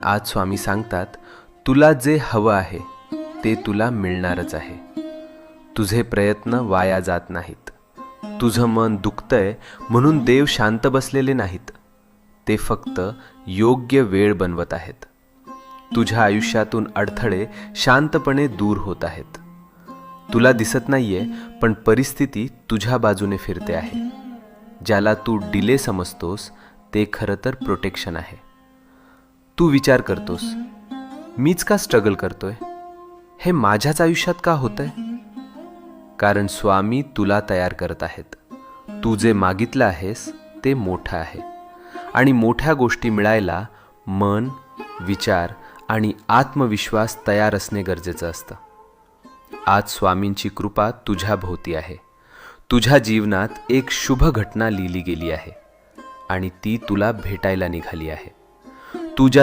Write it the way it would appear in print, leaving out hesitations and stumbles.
आज स्वामी सांगतात, तुला जे हवं आहे ते तुला मिळणारच आहे. तुझे प्रयत्न वाया जात नाहीत. तुझं मन दुखतंय म्हणून देव शांत बसलेले नाहीत. ते फक्त योग्य वेळ बनवत आहेत. तुझ्या आयुष्यातून अडथळे शांतपणे दूर होत आहेत. तुला दिसत नाहीये, पण परिस्थिती तुझ्या बाजूने फिरते आहे. ज्याला तू डिले समजतोस ते खरं तर प्रोटेक्शन आहे. तू विचार करतोस, मीच का स्ट्रगल करतोय, हे माझ्याच आयुष्यात का होतंय? कारण स्वामी तुला तयार करत आहेत. तू जे मागितलं आहेस ते मोठं आहे, आणि मोठ्या गोष्टी मिळायला मन, विचार आणि आत्मविश्वास तयार असणे गरजेचं असतं. आज स्वामींची कृपा तुझ्या भोवती आहे. तुझ्या जीवनात एक शुभ घटना लिहिली गेली आहे, आणि ती तुला भेटायला निघाली आहे. तू ज्या